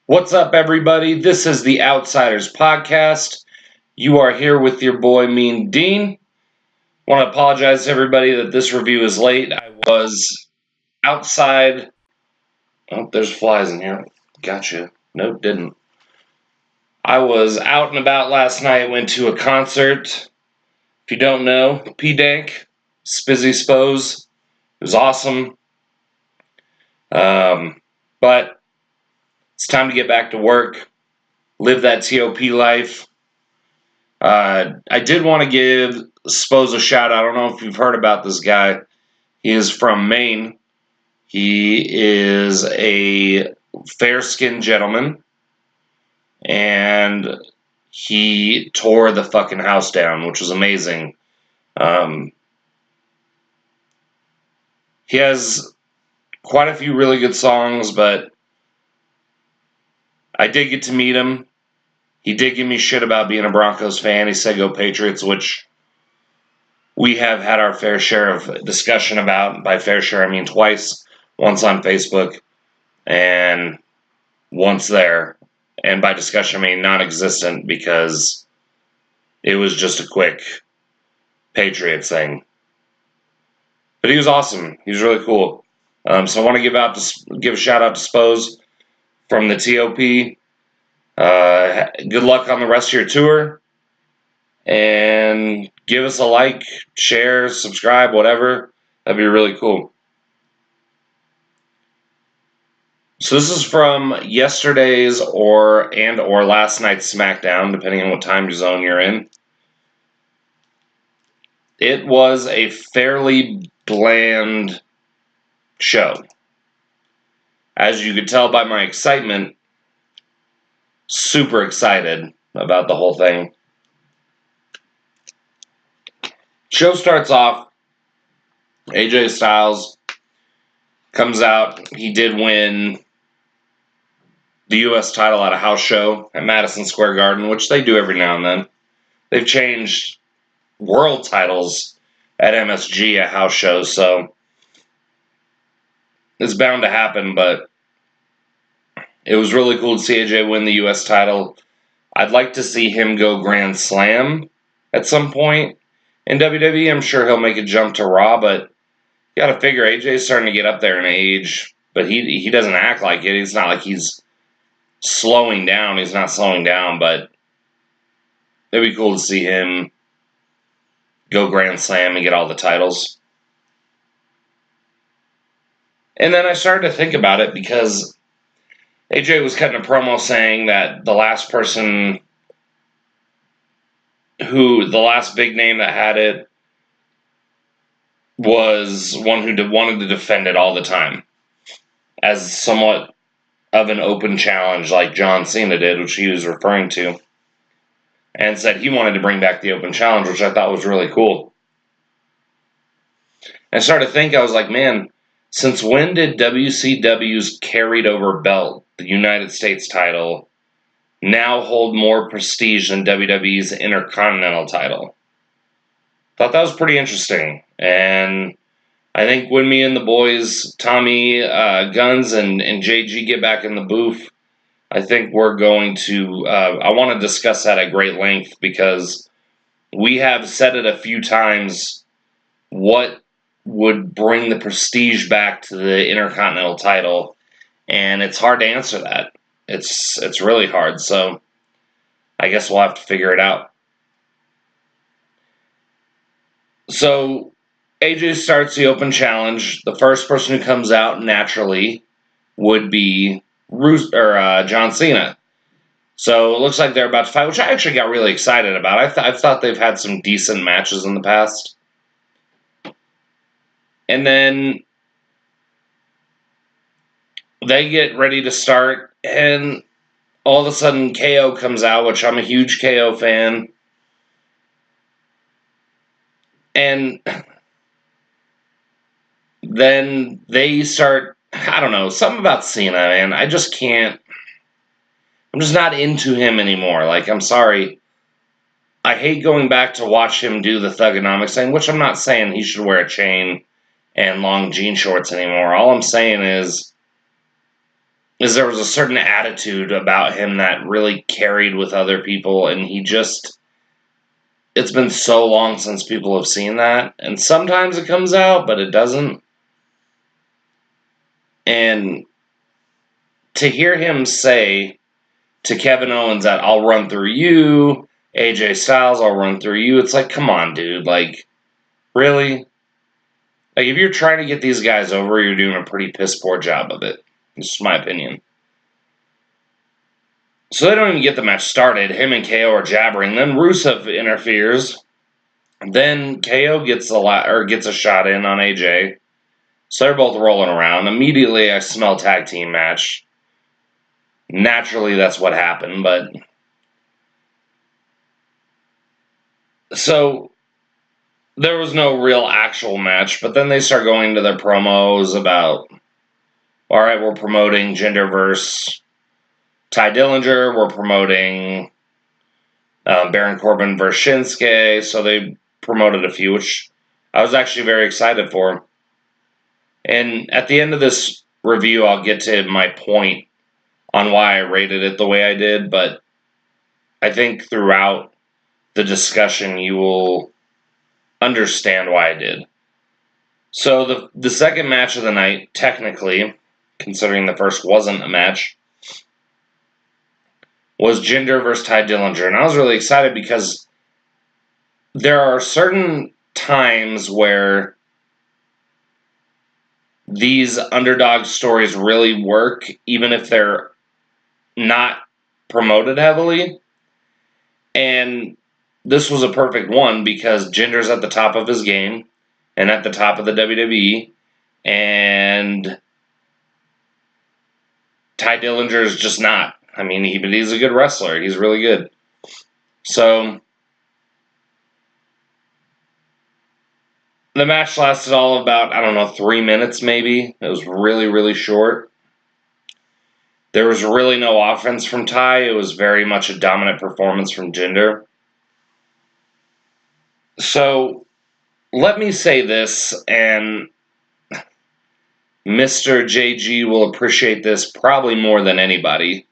What's up, everybody? This is the Outsiders Podcast. You are here with your boy, Mean Dean. Want to apologize to everybody that this review is late. I was outside. Oh, there's flies in here. Gotcha. Nope, didn't. I was out and about last night. Went to a concert. If you don't know, P-Dank, Spizzy Spose. It was awesome. But it's time to get back to work. Live that TOP life. I did want to give Spose a shout out. I don't know if you've heard about this guy. He is from Maine. He is a fair-skinned gentleman, and he tore the fucking house down, which was amazing. He has quite a few really good songs, but I did get to meet him. He did give me shit about being a Broncos fan. He said go Patriots, which we have had our fair share of discussion about. By fair share, I mean twice. Once on Facebook and once there. And by discussion, I mean non-existent because it was just a quick Patriots thing. But he was awesome. He was really cool. So I want to give a shout out to Spose from the TOP. Good luck on the rest of your tour. And give us a like, share, subscribe, whatever. That'd be really cool. So this is from yesterday's or last night's Smackdown, depending on what time zone you're in. It was a fairly bland show. As you could tell by my excitement, super excited about the whole thing. Show starts off, AJ Styles comes out. He did win the U.S. title at a house show at Madison Square Garden, which they do every now and then. They've changed world titles at MSG at house shows, so it's bound to happen, but it was really cool to see AJ win the U.S. title. I'd like to see him go Grand Slam at some point in WWE. I'm sure he'll make a jump to Raw, but you got to figure AJ's starting to get up there in age, but he doesn't act like it. It's not like he's slowing down. He's not slowing down, but it'd be cool to see him go Grand Slam and get all the titles. And then I started to think about it because AJ was cutting a promo saying that the last big name that had it was one who wanted to defend it all the time as somewhat of an open challenge like John Cena did, which he was referring to, and said he wanted to bring back the open challenge, which I thought was really cool. And I started to think, I was like, man, since when did WCW's carried over belt, the United States title, now hold more prestige than WWE's Intercontinental title? Thought that was pretty interesting. And I think when me and the boys, Tommy, Guns, and JG get back in the booth, I think we're going to, I want to discuss that at great length because we have said it a few times, what would bring the prestige back to the Intercontinental title, and it's hard to answer that. It's really hard, so I guess we'll have to figure it out. So AJ starts the open challenge. The first person who comes out naturally would be John Cena. So it looks like they're about to fight, which I actually got really excited about. I thought they've had some decent matches in the past. And then they get ready to start, and all of a sudden KO comes out, which I'm a huge KO fan. And then they start, I don't know, something about Cena, man. I'm just not into him anymore. Like, I'm sorry. I hate going back to watch him do the Thuganomics thing, which I'm not saying he should wear a chain and long jean shorts anymore. All I'm saying is is there was a certain attitude about him that really carried with other people, and it's been so long since people have seen that, and sometimes it comes out, but it doesn't. And to hear him say to Kevin Owens that I'll run through you, AJ Styles, I'll run through you, it's like, come on, dude, like, really? Like, if you're trying to get these guys over, you're doing a pretty piss poor job of it. This is my opinion. So they don't even get the match started. Him and KO are jabbering. Then Rusev interferes. Then KO gets a shot in on AJ. So they're both rolling around. Immediately, I smell tag team match. Naturally, that's what happened. But so there was no real actual match. But then they start going to their promos about, all right, we're promoting Jinder versus Ty Dillinger. We're promoting Baron Corbin versus Shinsuke. So they promoted a few, which I was actually very excited for. And at the end of this review, I'll get to my point on why I rated it the way I did. But I think throughout the discussion, you will understand why I did. So the second match of the night, technically, considering the first wasn't a match, was Jinder versus Ty Dillinger. And I was really excited because there are certain times where these underdog stories really work, even if they're not promoted heavily. And this was a perfect one because Jinder's at the top of his game and at the top of the WWE. And Ty Dillinger is just not. I mean, he's a good wrestler. He's really good. So the match lasted all about, 3 minutes maybe. It was really, really short. There was really no offense from Ty. It was very much a dominant performance from Jinder. So let me say this, and Mr. JG will appreciate this probably more than anybody.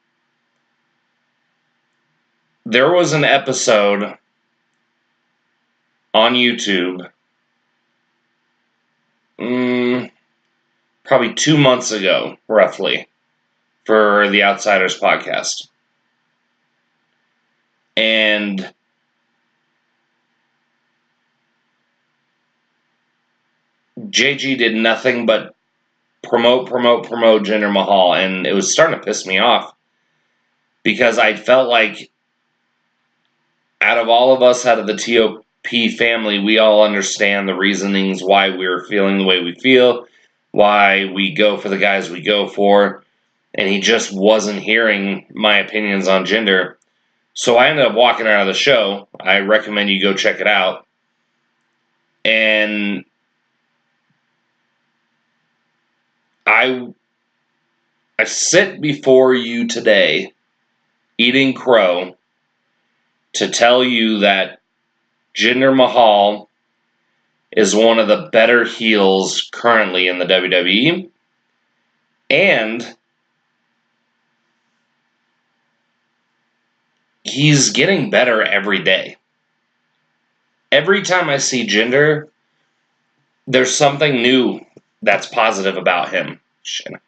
There was an episode on YouTube probably 2 months ago, roughly, for the Outsiders podcast. And JG did nothing but promote Jinder Mahal, and it was starting to piss me off because I felt like out of all of us, out of the TOP family, we all understand the reasonings why we're feeling the way we feel, why we go for the guys we go for, and he just wasn't hearing my opinions on Jinder. So I ended up walking out of the show. I recommend you go check it out. And I sit before you today, eating crow, to tell you that Jinder Mahal is one of the better heels currently in the WWE, and he's getting better every day. Every time I see Jinder, there's something new that's positive about him. Shit. I'm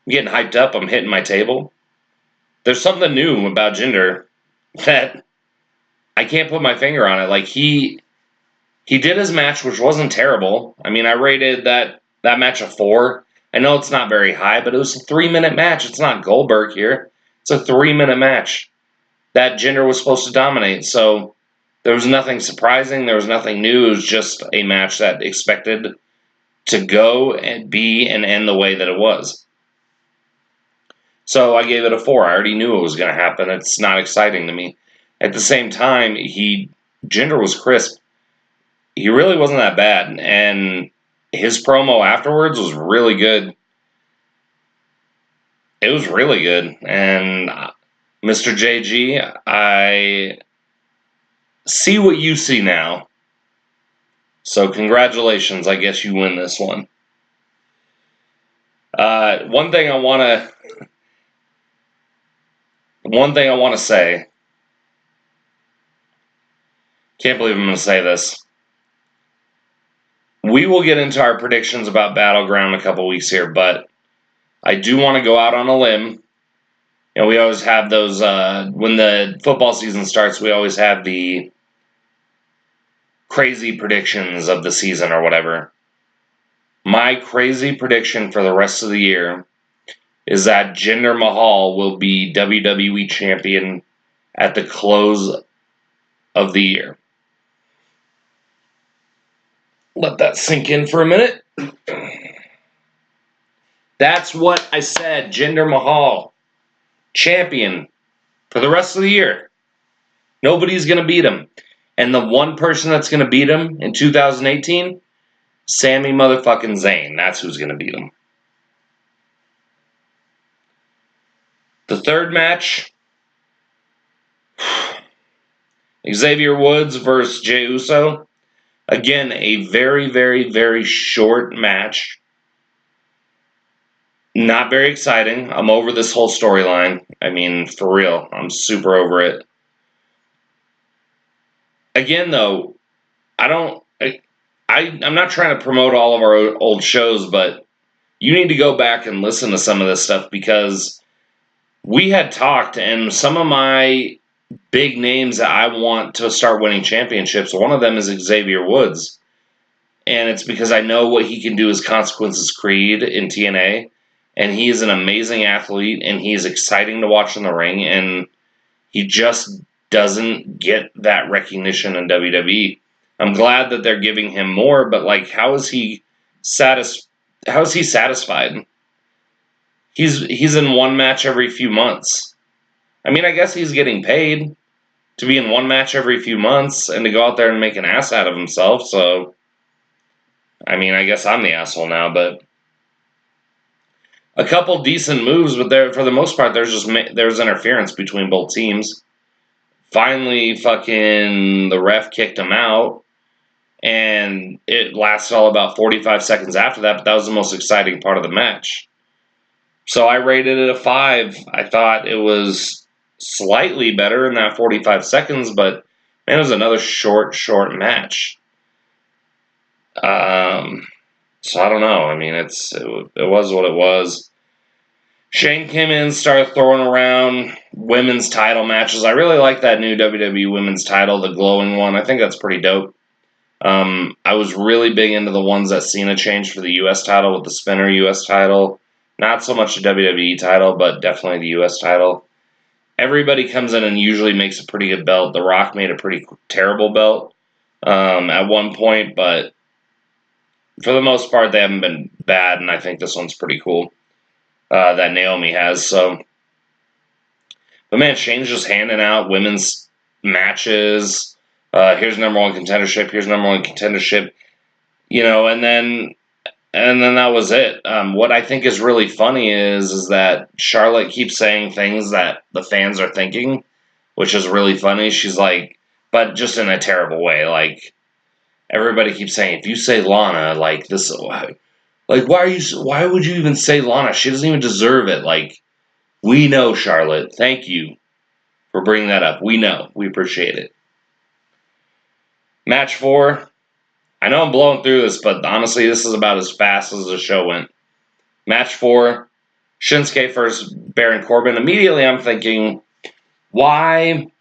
getting hyped up. I'm hitting my table. There's something new about Jinder that I can't put my finger on it. Like, he did his match, which wasn't terrible. I mean, I rated that match a 4. I know it's not very high, but it was a 3-minute match. It's not Goldberg here. It's a 3-minute match that Jinder was supposed to dominate. So there was nothing surprising. There was nothing new. It was just a match that expected to go and be and end the way that it was. So I gave it a 4. I already knew it was going to happen. It's not exciting to me. At the same time, Jinder was crisp. He really wasn't that bad. And his promo afterwards was really good. It was really good. And Mr. JG, I see what you see now. So congratulations. I guess you win this one. One thing I want to say. Can't believe I'm going to say this. We will get into our predictions about Battleground in a couple weeks here, but I do want to go out on a limb. And we always have those, when the football season starts, we always have the crazy predictions of the season or whatever. My crazy prediction for the rest of the year is that Jinder Mahal will be WWE champion at the close of the year. Let that sink in for a minute. That's what I said. Jinder Mahal, champion for the rest of the year. Nobody's going to beat him. And the one person that's going to beat him in 2018, Sami motherfucking Zayn. That's who's going to beat him. The third match, Xavier Woods versus Jey Uso. Again, a very, very, very short match. Not very exciting. I'm over this whole storyline. I mean, for real. I'm super over it. Again, though, I'm not trying to promote all of our old shows, but you need to go back and listen to some of this stuff because we had talked, and some of my big names that I want to start winning championships, one of them is Xavier Woods. And it's because I know what he can do as Consequences Creed in TNA. And he is an amazing athlete, and he's exciting to watch in the ring, and he just doesn't get that recognition in WWE. I'm glad that they're giving him more, but like, how is he satisfied? He's in one match every few months. I mean, I guess he's getting paid to be in one match every few months and to go out there and make an ass out of himself. So, I mean, I guess I'm the asshole now, but a couple decent moves, but there, for the most part, there's interference between both teams. Finally, fucking the ref kicked him out, and it lasted all about 45 seconds after that, but that was the most exciting part of the match. So I rated it a 5. I thought it was slightly better in that 45 seconds, but man, it was another short match. So I don't know. I mean, it was what it was. Shane came in, started throwing around women's title matches. I really like that new WWE women's title, the glowing one. I think that's pretty dope. I was really big into the ones that Cena changed for the U.S. title with the spinner U.S. title. Not so much the WWE title, but definitely the U.S. title. Everybody comes in and usually makes a pretty good belt. The Rock made a pretty terrible belt at one point, but for the most part, they haven't been bad, and I think this one's pretty cool that Naomi has. So, but man, Shane's just handing out women's matches. Here's number one contendership. Here's number one contendership. You know, and then that was it. What I think is really funny is that Charlotte keeps saying things that the fans are thinking, which is really funny. She's like, but just in a terrible way. Like, everybody keeps saying, if you say Lana, like this, like why would you even say Lana? She doesn't even deserve it. Like, we know, Charlotte. Thank you for bringing that up. We know. We appreciate it. Match 4. I know I'm blowing through this, but honestly, this is about as fast as the show went. Match 4, Shinsuke versus Baron Corbin. Immediately, I'm thinking, why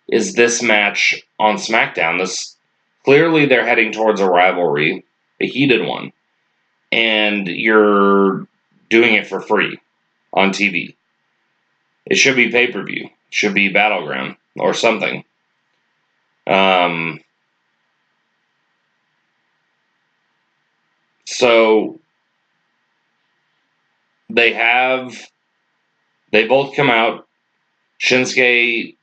is this match on Smackdown? Clearly, they're heading towards a rivalry, a heated one, and you're doing it for free on TV. It should be pay-per-view. It should be Battleground or something. So they both come out. Shinsuke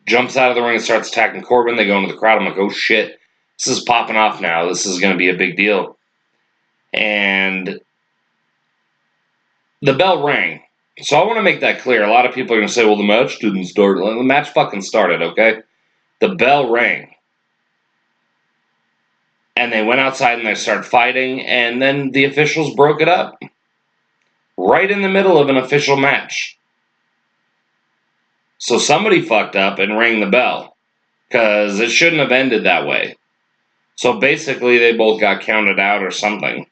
jumps out of the ring and starts attacking Corbin. They go into the crowd. I'm like, oh shit, this is popping off now. This is going to be a big deal. And the bell rang. So I want to make that clear. A lot of people are going to say, well, the match didn't start. The match fucking started, okay? The bell rang. And they went outside and they started fighting, and then the officials broke it up. right in the middle of an official match. So somebody fucked up and rang the bell, because it shouldn't have ended that way. So basically, they both got counted out or something.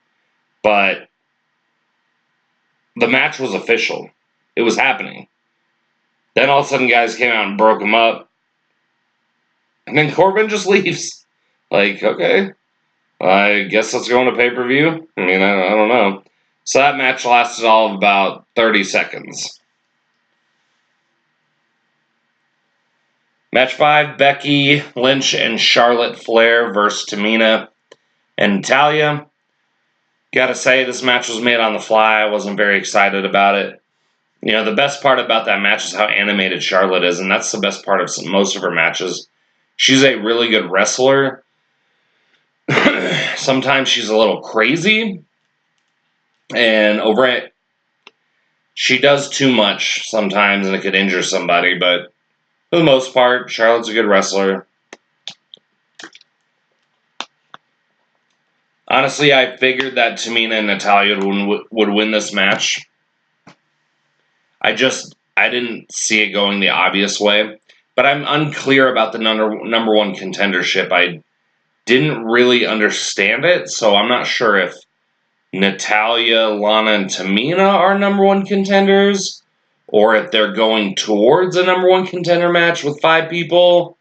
But the match was official. It was happening. Then all of a sudden, guys came out and broke him up. And then Corbin just leaves. Like, okay, I guess let's go on a pay-per-view. I mean, I don't know. So that match lasted all of about 30 seconds. Match 5, Becky Lynch and Charlotte Flair versus Tamina and Natalya. Gotta say, this match was made on the fly. I wasn't very excited about it. You know, the best part about that match is how animated Charlotte is, and that's the best part of most of her matches. She's a really good wrestler. Sometimes she's a little crazy, and over it, she does too much sometimes, and it could injure somebody, but for the most part, Charlotte's a good wrestler. Honestly, I figured that Tamina and Natalya would win this match. I didn't see it going the obvious way. But I'm unclear about the number one contendership. I didn't really understand it, so I'm not sure if Natalya, Lana, and Tamina are number one contenders, or if they're going towards a number one contender match with 5 people.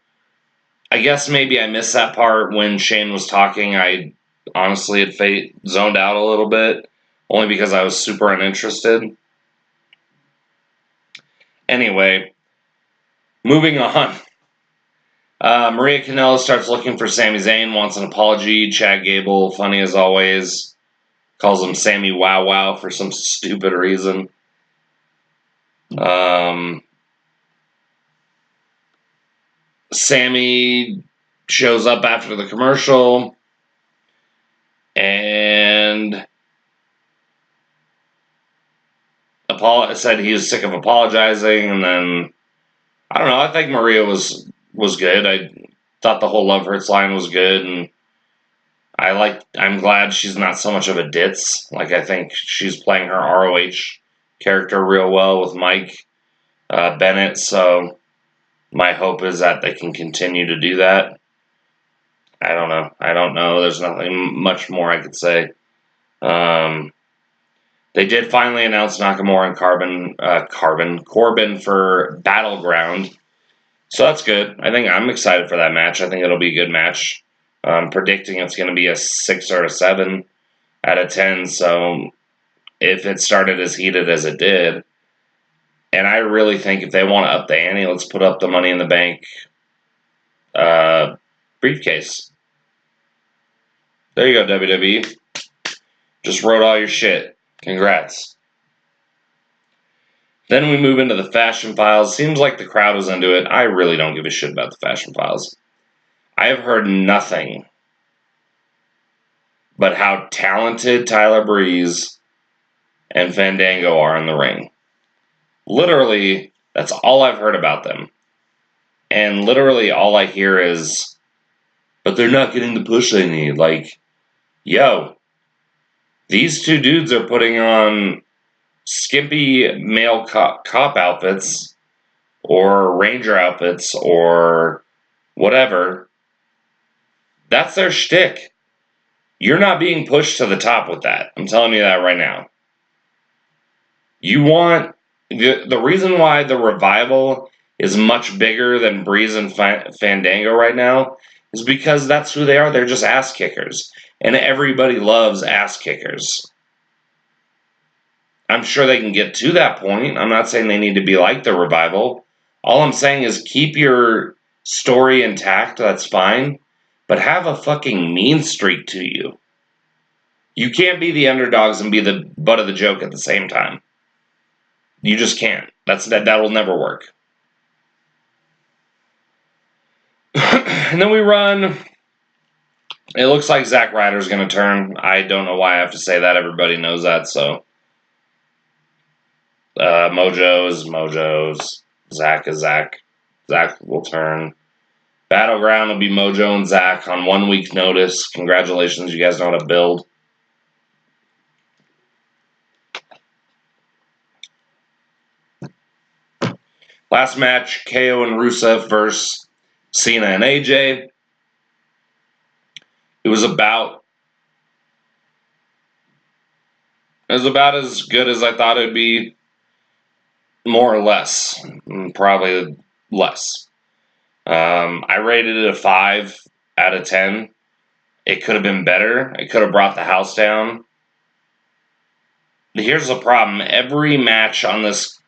I guess maybe I missed that part when Shane was talking. I honestly had zoned out a little bit, only because I was super uninterested. Anyway, moving on. Maria Kanellis starts looking for Sami Zayn, wants an apology. Chad Gable, funny as always, calls him Sammy Wow Wow for some stupid reason. Sammy shows up after the commercial and said he was sick of apologizing, and then I don't know. I think Maria was good. I thought the whole Love Hurts line was good, and I'm glad she's not so much of a ditz. Like, I think she's playing her ROH character real well with Mike Bennett. So my hope is that they can continue to do that. I don't know. There's nothing much more I could say. They did finally announce Nakamura and Corbin for Battleground. So that's good. I'm excited for that match. I think it'll be a good match. I'm predicting it's going to be a 6 or a 7 out of 10. So if it started as heated as it did, and I really think if they want to up the ante, let's put up the Money in the Bank briefcase. There you go, WWE. Just wrote all your shit. Congrats. Then we move into the Fashion Files. Seems like the crowd was into it. I really don't give a shit about the Fashion Files. I have heard nothing but how talented Tyler Breeze and Fandango are in the ring. Literally, that's all I've heard about them. And literally all I hear is, but they're not getting the push they need. Like, yo, these 2 dudes are putting on skimpy male cop outfits or ranger outfits or whatever. That's their shtick. You're not being pushed to the top with that. I'm telling you that right now. You want the reason why the Revival is much bigger than Breeze and Fandango right now is because that's who they are. They're just ass kickers. And everybody loves ass kickers. I'm sure they can get to that point. I'm not saying they need to be like the Revival. All I'm saying is keep your story intact. That's fine. But have a fucking mean streak to you. You can't be the underdogs and be the butt of the joke at the same time. You just can't. That will never work. And then we run. It looks like Zack Ryder's going to turn. I don't know why I have to say that. Everybody knows that, so. Mojo is Mojo's. Zack is Zack. Zack will turn. Battleground will be Mojo and Zack on 1 week notice. Congratulations, you guys know how to build. Last match, KO and Rusev versus Cena and AJ. It was about as good as I thought it would be, more or less. Probably less. I rated it a 5 out of 10. It could have been better. It could have brought the house down. Here's the problem. Every match on this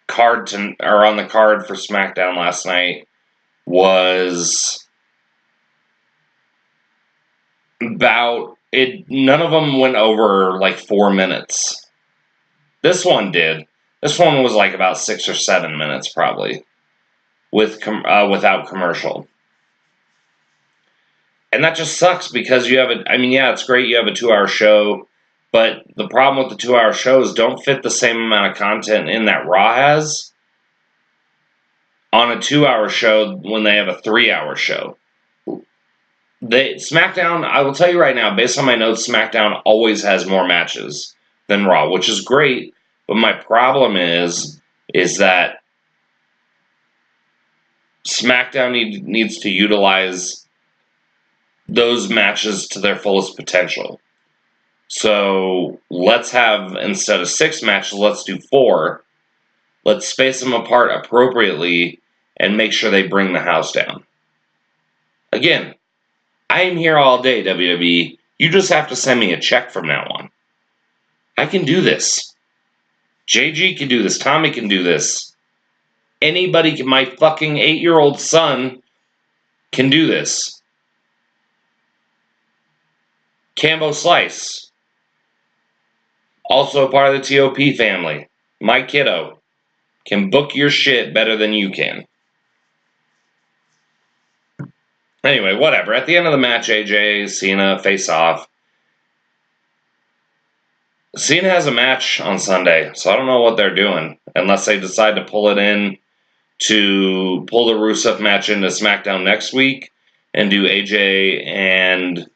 card on the card for Smackdown last night was about it. None of them went over like 4 minutes. This one did. This one was like about 6 or 7 minutes probably, without commercial. And that just sucks because you have it's great you have a 2-hour show, but the problem with the 2-hour shows don't fit the same amount of content in that Raw has on a 2-hour show when they have a 3-hour show. SmackDown, I will tell you right now, based on my notes, SmackDown always has more matches than Raw, which is great, but my problem is that SmackDown needs to utilize those matches to their fullest potential. So let's have, instead of 6 matches, let's do 4. Let's space them apart appropriately and make sure they bring the house down. Again, I am here all day, WWE. You just have to send me a check from now on. I can do this. JG can do this. Tommy can do this. Anybody can. My fucking 8-year-old son can do this. Cambo Slice, also part of the TOP family. My kiddo can book your shit better than you can. Anyway, whatever. At the end of the match, AJ, Cena face off. Cena has a match on Sunday, so I don't know what they're doing. Unless they decide to pull the Rusev match into SmackDown next week and do AJ and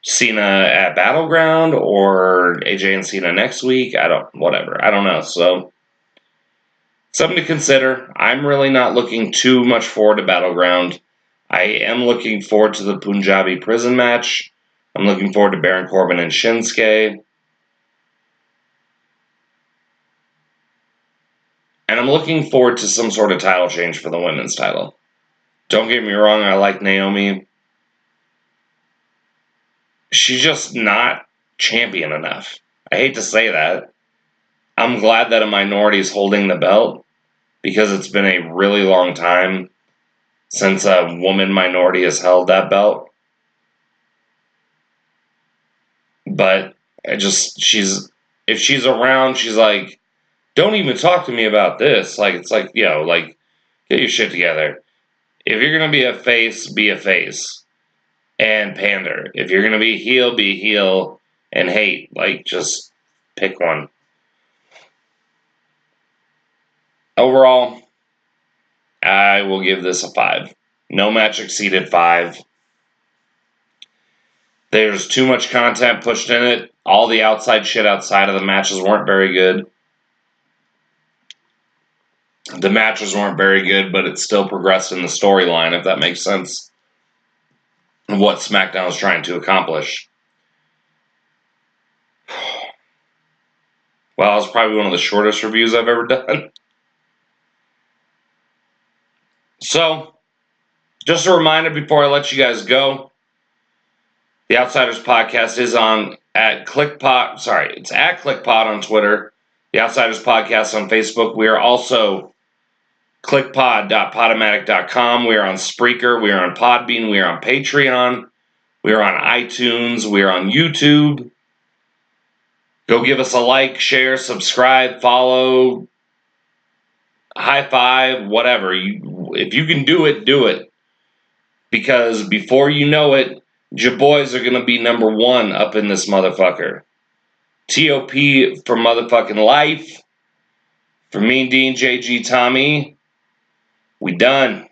Cena at Battleground, or AJ and Cena next week. I don't know. So, something to consider. I'm really not looking too much forward to Battleground. I am looking forward to the Punjabi prison match. I'm looking forward to Baron Corbin and Shinsuke. And I'm looking forward to some sort of title change for the women's title. Don't get me wrong, I like Naomi. She's just not champion enough. I hate to say that. I'm glad that a minority is holding the belt, because it's been a really long time since a woman minority has held that belt. But if she's around, she's like, don't even talk to me about this. Like, it's like, get your shit together. If you're going to be a face, be a face. And pander. If you're going to be heel and hate. Like, just pick one. Overall, I will give this a 5. No match exceeded 5. There's too much content pushed in it. All the outside shit outside of the matches weren't very good. The matches weren't very good, but it still progressed in the storyline, if that makes sense. What SmackDown is trying to accomplish. Well, it's probably one of the shortest reviews I've ever done. So, just a reminder before I let you guys go. The Outsiders Podcast is at ClickPod. Sorry, it's at ClickPod on Twitter. The Outsiders Podcast on Facebook. We are also clickpod.podomatic.com. We are on Spreaker. We are on Podbean. We are on Patreon. We are on iTunes. We are on YouTube. Go give us a like, share, subscribe, follow, high five, whatever. If you can do it, do it. Because before you know it, your boys are going to be number 1 up in this motherfucker. TOP for motherfucking life. For me, Dean, JG, Tommy, we done.